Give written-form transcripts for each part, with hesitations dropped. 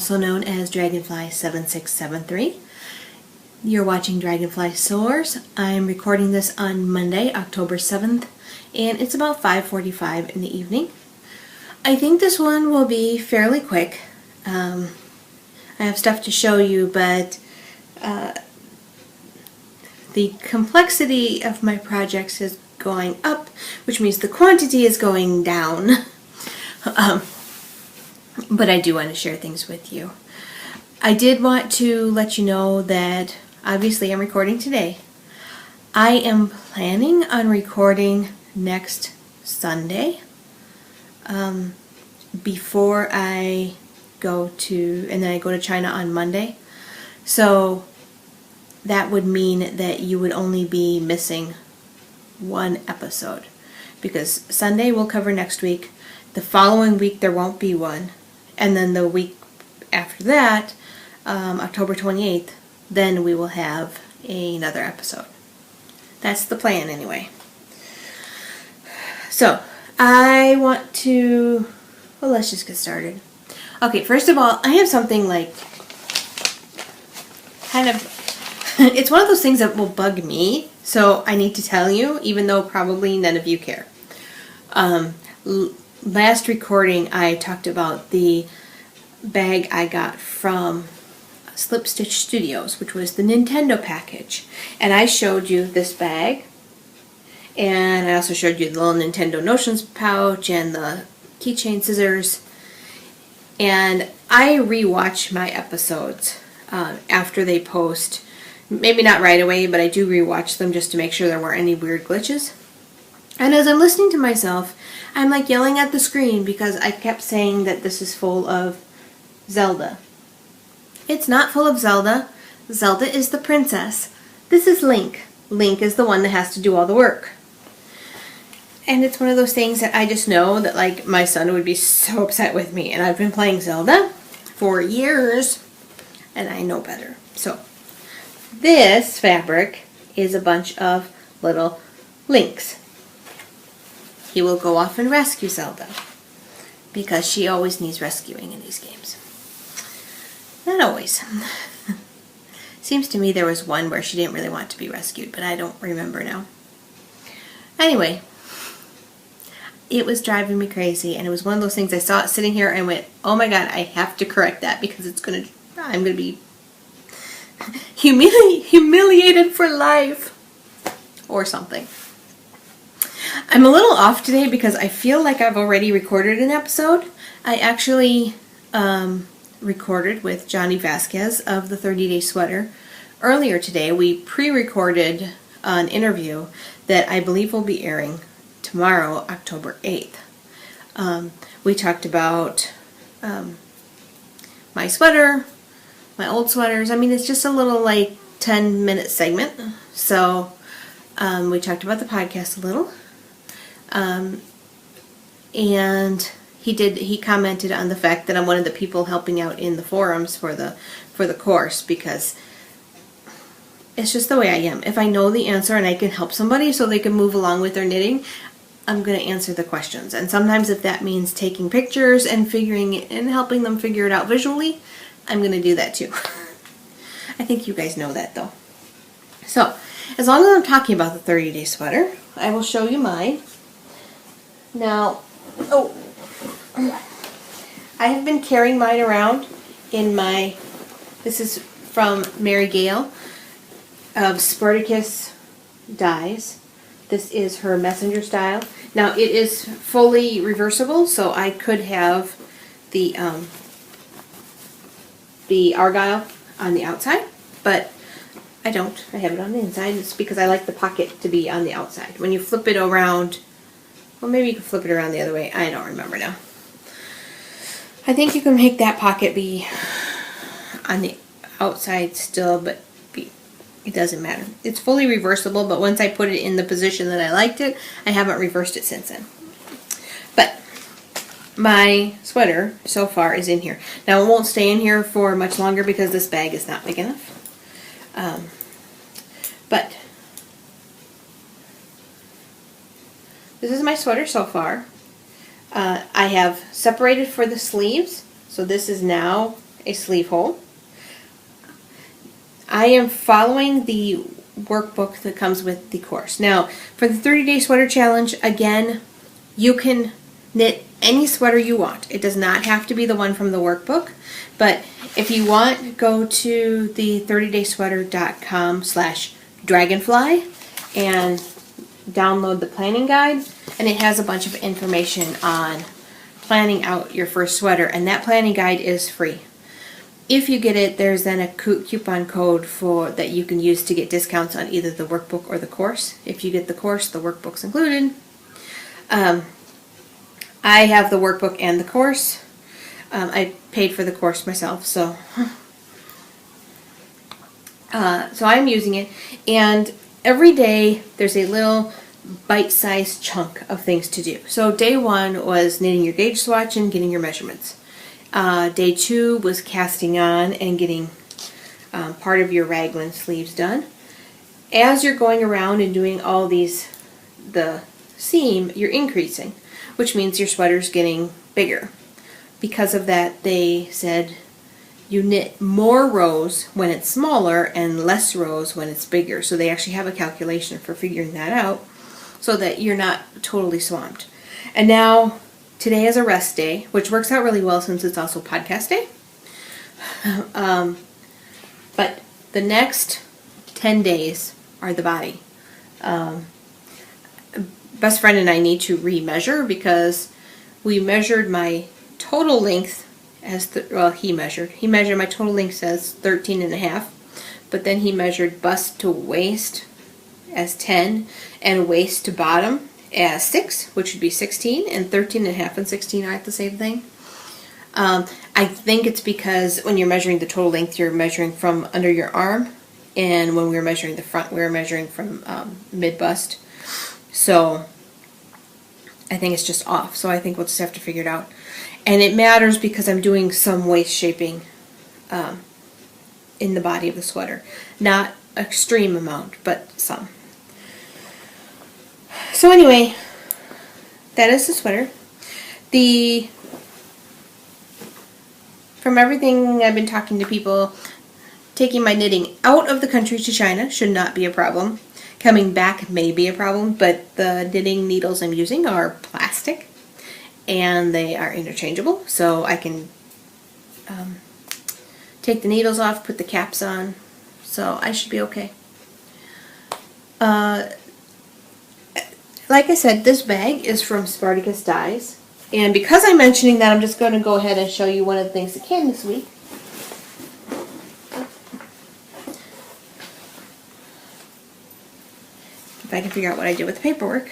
also known as Dragonfly7673. You're watching DragonflySoars. I'm recording this on Monday, October 7th, and it's about 5:45 in the evening. I think this one will be fairly quick. I have stuff to show you, but the complexity of my projects is going up, which means the quantity is going down. But I do want to share things with you. I did want to let you know that obviously I'm recording today. I am planning on recording next Sunday before I go to, and then I go to China on Monday. So that would mean that you would only be missing one episode, because Sunday we'll cover next week. The following week there won't be one, and then the week after that, October 28th, then we will have another episode. That's the plan anyway. So I want to, well, let's just get started. Okay, first of all, I have something like kind of it's one of those things that will bug me, so I need to tell you, even though probably none of you care. Last recording I talked about the bag I got from Slip Stitch Studios, which was the Nintendo package. And I showed you this bag, and I also showed you the little Nintendo Notions pouch and the keychain scissors. And I rewatch my episodes after they post. Maybe not right away, but I do rewatch them just to make sure there weren't any weird glitches. And as I'm listening to myself, I'm like yelling at the screen because I kept saying that this is full of Zelda. It's not full of Zelda. Zelda is the princess. This is Link. Link is the one that has to do all the work. And it's one of those things that I just know that, like, my son would be so upset with me. And I've been playing Zelda for years, and I know better. So this fabric is a bunch of little Links. He will go off and rescue Zelda, because she always needs rescuing in these games. Not always. Seems to me there was one where she didn't really want to be rescued, but I don't remember now. Anyway, it was driving me crazy, and it was one of those things I saw it sitting here and went, oh my god, I have to correct that, because I'm gonna be humiliated for life or something. I'm a little off today because I feel like I've already recorded an episode. I actually recorded with Johnny Vasquez of the 30-Day Sweater earlier today. We pre-recorded an interview that I believe will be airing tomorrow, October 8th. We talked about my sweater, my old sweaters. I mean, it's just a little like 10-minute segment. So we talked about the podcast a little. And he commented on the fact that I'm one of the people helping out in the forums for the course, because it's just the way I am. If I know the answer and I can help somebody so they can move along with their knitting, I'm going to answer the questions. And sometimes if that means taking pictures and figuring it and helping them figure it out visually, I'm going to do that too. I think you guys know that though. So, as long as I'm talking about the 30-Day Sweater, I will show you mine. Now, I have been carrying mine around in my, this is from Mary Gale of Spartacus Dyes. This is her messenger style. Now it is fully reversible, so I could have the argyle on the outside, but I don't. I have it on the inside. It's because I like the pocket to be on the outside. When you flip it around, well, maybe you can flip it around the other way. I don't remember now. I think you can make that pocket be on the outside still, but it doesn't matter. It's fully reversible, but once I put it in the position that I liked it, I haven't reversed it since then. But my sweater so far is in here. Now it won't stay in here for much longer because this bag is not big enough. But this is my sweater so far. I have separated for the sleeves, so this is now a sleeve hole. I am following the workbook that comes with the course. Now, for the 30-day sweater challenge, again, you can knit any sweater you want. It does not have to be the one from the workbook, but if you want, go to the 30daysweater.com/dragonfly and download the planning guide, and it has a bunch of information on planning out your first sweater, and that planning guide is free. If you get it, there's then a coupon code that you can use to get discounts on either the workbook or the course. If you get the course, the workbook's included. I have the workbook and the course. I paid for the course myself, so I'm using it. And every day there's a little bite-sized chunk of things to do. So day 1 was knitting your gauge swatch and getting your measurements. Day 2 was casting on and getting part of your raglan sleeves done. As you're going around and doing all the seam, you're increasing, which means your sweater's getting bigger. Because of that, they said you knit more rows when it's smaller and less rows when it's bigger. So they actually have a calculation for figuring that out so that you're not totally swamped. And now, today is a rest day, which works out really well since it's also podcast day. But the next 10 days are the body. Best friend and I need to remeasure because we measured my total length he measured my total length as 13.5, but then he measured bust to waist as 10 and waist to bottom as 6, which would be 16, and 13.5 and 16 aren't the same thing. I think it's because when you're measuring the total length, you're measuring from under your arm, and when we were measuring the front, we were measuring from mid-bust. So I think it's just off, so I think we'll just have to figure it out. And it matters because I'm doing some waist shaping in the body of the sweater. Not extreme amount, but some. So anyway, that is the sweater. From everything I've been talking to people, taking my knitting out of the country to China should not be a problem. Coming back may be a problem, but the knitting needles I'm using are plastic and they are interchangeable, so I can take the needles off, put the caps on, so I should be okay. Like I said, this bag is from Spartacus Dyes, and because I'm mentioning that, I'm just going to go ahead and show you one of the things that came this week. If I can figure out what I did with the paperwork.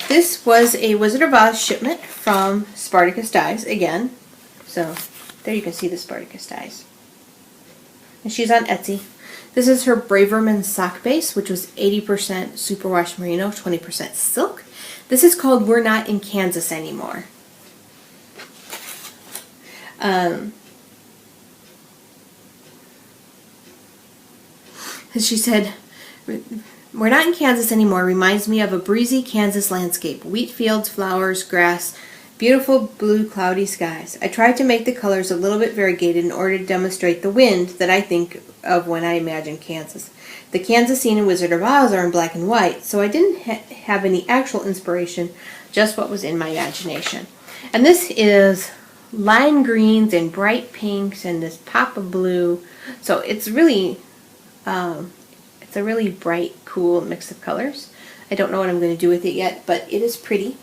This was a Wizard of Oz shipment from Spartacus Dyes again. So there you can see the Spartacus Dyes. And she's on Etsy. This is her Braverman sock base, which was 80% superwash merino, 20% silk. This is called We're Not in Kansas Anymore. She said, "We're not in Kansas anymore reminds me of a breezy Kansas landscape. Wheat fields, flowers, grass, beautiful blue cloudy skies. I tried to make the colors a little bit variegated in order to demonstrate the wind that I think of when I imagine Kansas. The Kansas scene in Wizard of Oz are in black and white, so I didn't have any actual inspiration, just what was in my imagination." And this is lime greens and bright pinks and this pop of blue. So it's really... it's a really bright, cool mix of colors. I don't know what I'm going to do with it yet, but it is pretty.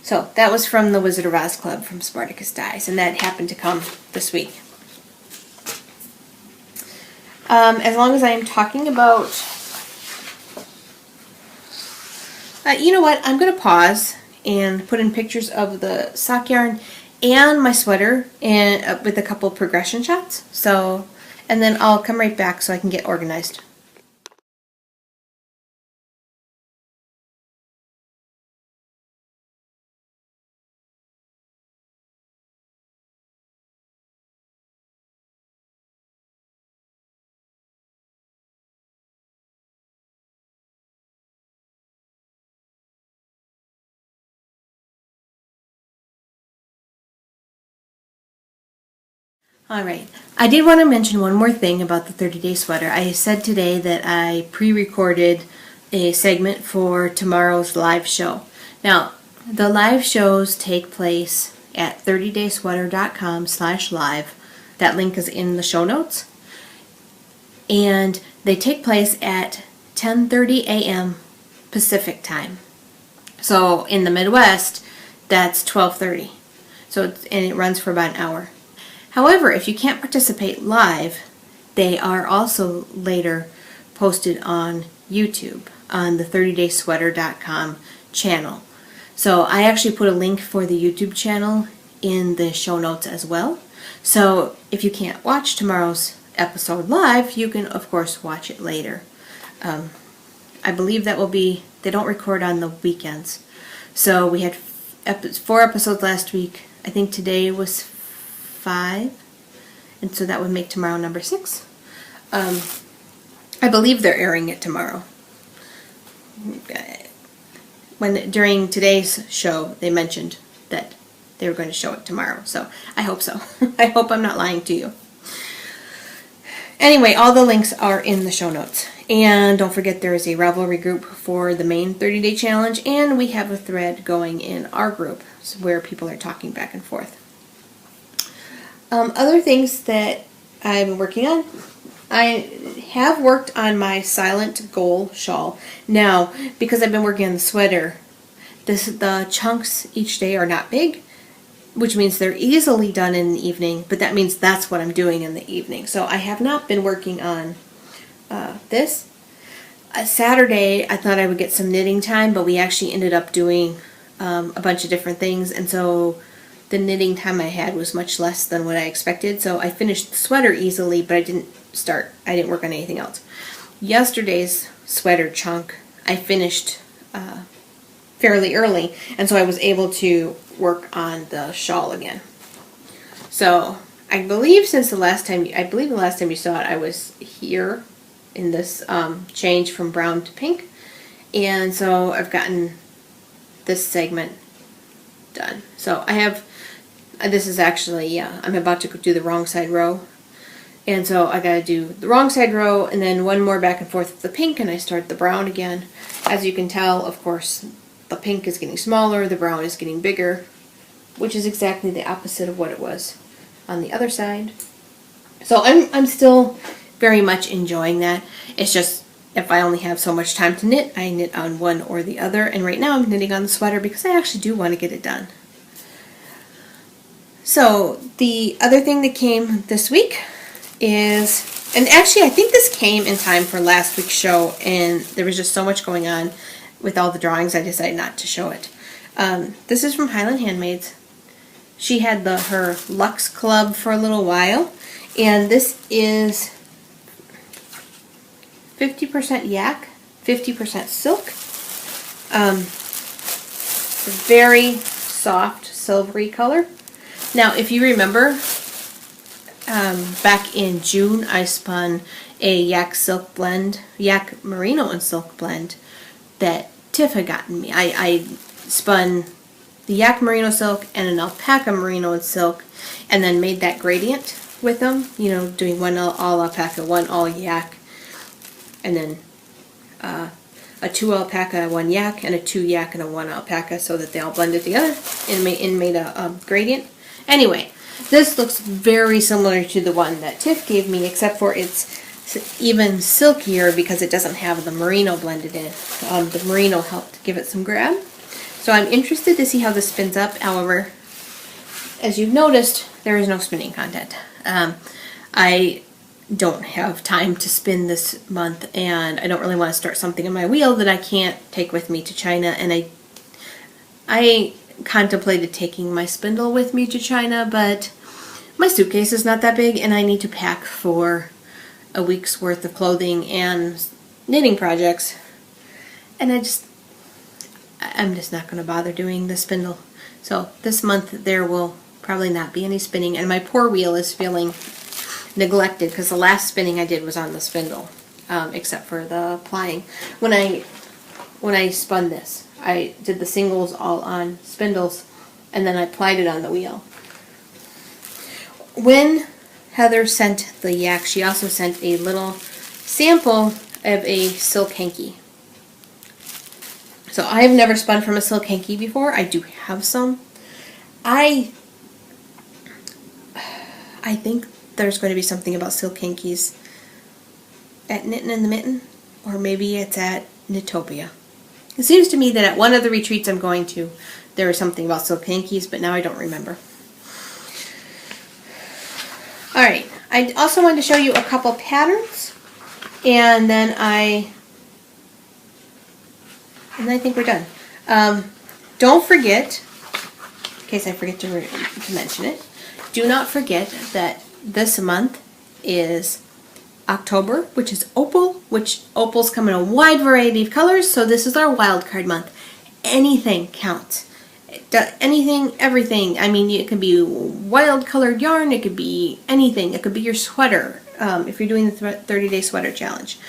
So that was from the Wizard of Oz Club from Spartacus Dyes, and that happened to come this week. As long as I am talking about... you know what? I'm going to pause and put in pictures of the sock yarn and my sweater and with a couple progression shots. So... and then I'll come right back so I can get organized. Alright, I did want to mention one more thing about the 30-day sweater. I said today that I pre-recorded a segment for tomorrow's live show. Now, the live shows take place at 30daysweater.com/live. That link is in the show notes. And they take place at 10:30 a.m. Pacific time. So in the Midwest, that's 12:30. And it runs for about an hour. However, if you can't participate live, they are also later posted on YouTube on the 30daysweater.com channel. So I actually put a link for the YouTube channel in the show notes as well. So if you can't watch tomorrow's episode live, you can of course watch it later. I believe that will be, they don't record on the weekends. So we had 4 episodes last week. I think today was 5, and so that would make tomorrow number 6. I believe they're airing it tomorrow. During today's show, they mentioned that they were going to show it tomorrow, so I hope so. I hope I'm not lying to you. Anyway, all the links are in the show notes. And don't forget there is a Ravelry group for the main 30-day challenge, and we have a thread going in our group where people are talking back and forth. Other things that I'm working on. I have worked on my Silent Goal shawl. Now, because I've been working on the sweater, the chunks each day are not big, which means they're easily done in the evening, but that means that's what I'm doing in the evening. So I have not been working on this. Saturday, I thought I would get some knitting time, but we actually ended up doing a bunch of different things, and so the knitting time I had was much less than what I expected. So I finished the sweater easily, but I didn't work on anything else. Yesterday's sweater chunk, I finished fairly early, and so I was able to work on the shawl again. So I believe the last time you saw it, I was here in this change from brown to pink, and so I've gotten this segment done. So I have, this is actually, I'm about to do the wrong side row, and so I gotta do the wrong side row and then one more back and forth with the pink, and I start the brown again. As you can tell, of course, the pink is getting smaller, the brown is getting bigger, which is exactly the opposite of what it was on the other side. So I'm still very much enjoying that. It's just, if I only have so much time to knit, I knit on one or the other, and right now I'm knitting on the sweater because I actually do want to get it done. So the other thing that came this week is, and actually I think this came in time for last week's show, and there was just so much going on with all the drawings I decided not to show it. This is from Highland Handmaids. She had her Luxe Club for a little while, and this is 50% yak, 50% silk. It's a very soft silvery color. Now, if you remember, back in June, I spun a yak silk blend, yak merino and silk blend that Tiff had gotten me. I spun the yak merino silk and an alpaca merino and silk, and then made that gradient with them, you know, doing one all alpaca, one all yak, and then a 2 alpaca, 1 yak, and a 2 yak and a 1 alpaca, so that they all blended together and made a gradient. Anyway, this looks very similar to the one that Tiff gave me, except for it's even silkier because it doesn't have the merino blended in. The merino helped give it some grab. So I'm interested to see how this spins up. However, as you've noticed, there is no spinning content. I don't have time to spin this month, and I don't really want to start something on my wheel that I can't take with me to China, and I contemplated taking my spindle with me to China, but my suitcase is not that big, and I need to pack for a week's worth of clothing and knitting projects, and I'm just not going to bother doing the spindle. So this month there will probably not be any spinning, and my poor wheel is feeling neglected because the last spinning I did was on the spindle, except for the plying. When I spun this, I did the singles all on spindles, and then I plied it on the wheel. When Heather sent the yak, she also sent a little sample of a silk hanky. So I have never spun from a silk hanky before. I do have some. I think there's going to be something about silk hankies at Knittin' in the Mitten, or maybe it's at Knitopia. It seems to me that at one of the retreats I'm going to, there was something about silk hankies, but now I don't remember. Alright, I also wanted to show you a couple patterns, and then I think we're done. Don't forget, in case I forget to mention it, do not forget that this month is October, which is Opal, which Opals come in a wide variety of colors, so this is our wild card month. Anything counts. Anything, everything. I mean, it could be wild colored yarn, it could be anything. It could be your sweater, if you're doing the 30-day sweater challenge.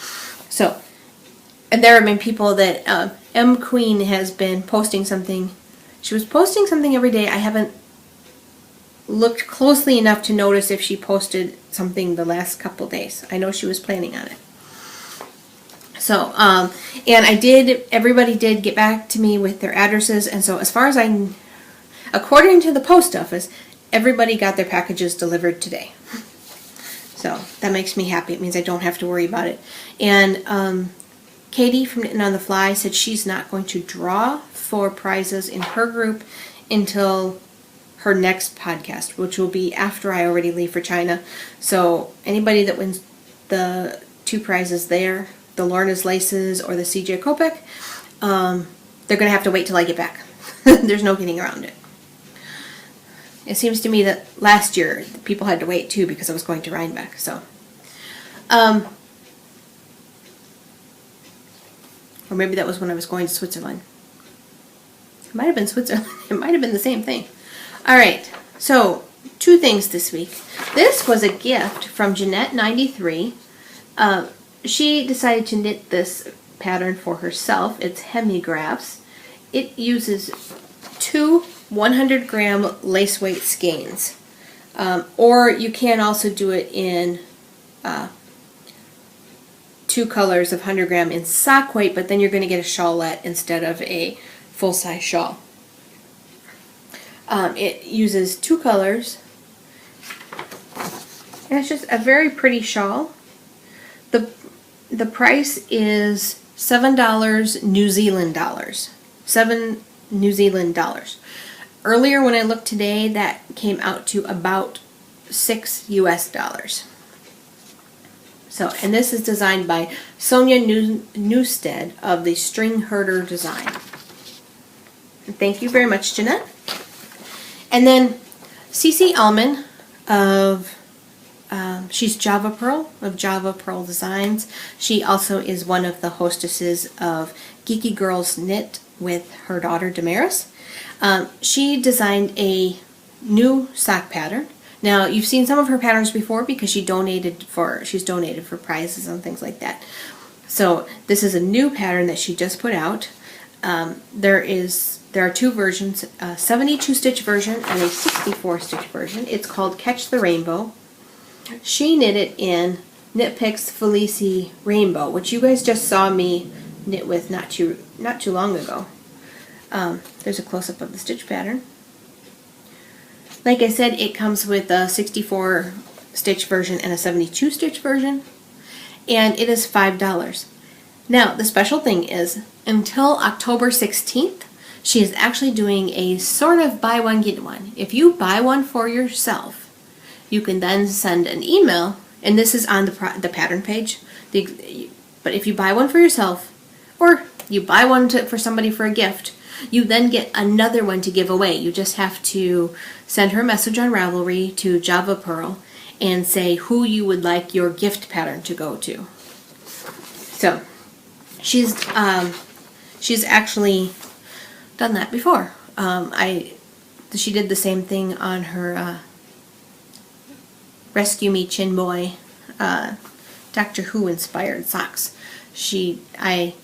So, and there have been people that, M Queen has been posting something. She was posting something every day. I haven't looked closely enough to notice if she posted something the last couple days. I know she was planning on it. So, and everybody did get back to me with their addresses, and so as far as according to the post office, everybody got their packages delivered today. So, that makes me happy. It means I don't have to worry about it. And, Katie from Knitting on the Fly said she's not going to draw for prizes in her group until her next podcast, which will be after I already leave for China. So anybody that wins the 2 prizes there, the Lorna's Laces or the CJ Kopek, they're going to have to wait till I get back. There's no getting around it. It seems to me that last year people had to wait too because I was going to Rhinebeck. So, or maybe that was when I was going to Switzerland. It might have been Switzerland. It might have been the same thing. Alright, so 2 things this week. This was a gift from Jeanette93. She decided to knit this pattern for herself. It's hemigraphs. It uses 2 100-gram lace weight skeins. Or you can also do it in 2 colors of 100-gram in sock weight, but then you're going to get a shawlette instead of a full-size shawl. It uses 2 colors, and it's just a very pretty shawl. The price is $7 New Zealand dollars. $7 New Zealand dollars. Earlier when I looked today, that came out to about $6 US dollars. So, and this is designed by Sonia Newstead of the String Herder Design. And thank you very much, Jeanette. And then Cece Allman of, she's Java Pearl of Java Pearl Designs. She also is one of the hostesses of Geeky Girls Knit with her daughter Damaris. She designed a new sock pattern. Now, you've seen some of her patterns before because she's donated for prizes and things like that. So this is a new pattern that she just put out. There are 2 versions, a 72 stitch version and a 64 stitch version. It's called Catch the Rainbow. She knit it in Knit Picks Felici Rainbow, which you guys just saw me knit with not too long ago. There's a close-up of the stitch pattern. Like I said, it comes with a 64 stitch version and a 72 stitch version, and it is $5. Now, the special thing is, until October 16th, she is actually doing a sort of buy one, get one. If you buy one for yourself, you can then send an email, and this is on the pattern page, but if you buy one for yourself, or you buy one for somebody for a gift, you then get another one to give away. You just have to send her a message on Ravelry to Java Pearl and say who you would like your gift pattern to go to. So, she's actually done that before. She did the same thing on her Rescue Me Chin Boy Doctor Who inspired socks. I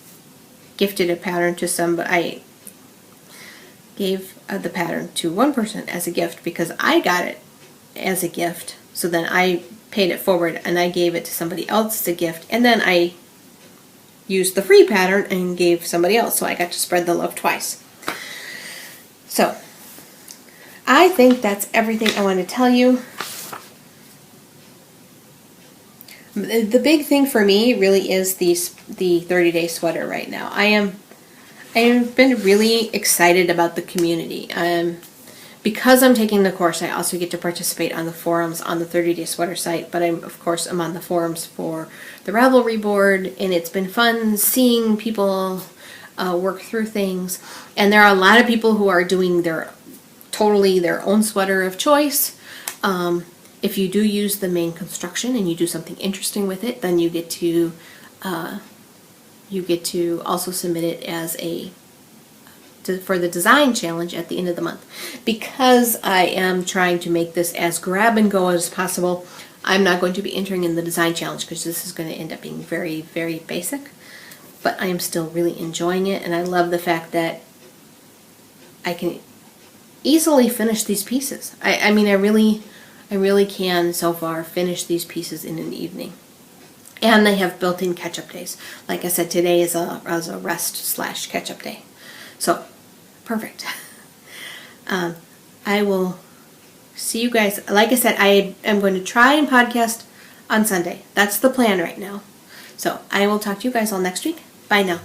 gifted a pattern to somebody. I gave the pattern to one person as a gift because I got it as a gift. So then I paid it forward and I gave it to somebody else as a gift, and then I used the free pattern and gave somebody else, so I got to spread the love twice. So I think that's everything I want to tell you. The big thing for me really is the 30-day sweater right now. I have been really excited about the community. Because I'm taking the course, I also get to participate on the forums on the 30-day sweater site, but of course I'm on the forums for the Ravelry board, and it's been fun seeing people work through things. And there are a lot of people who are doing totally their own sweater of choice. If you do use the main construction and you do something interesting with it, then you get to also submit it as for the design challenge at the end of the month. Because I am trying to make this as grab and go as possible, I'm not going to be entering in the design challenge because this is going to end up being very, very basic. But I am still really enjoying it, and I love the fact that I can easily finish these pieces. I mean, I really can so far finish these pieces in an evening. And they have built-in catch-up days. Like I said, today is a rest/catch-up day. So, perfect. I will see you guys. Like I said, I am going to try and podcast on Sunday. That's the plan right now. So, I will talk to you guys all next week. Bye now.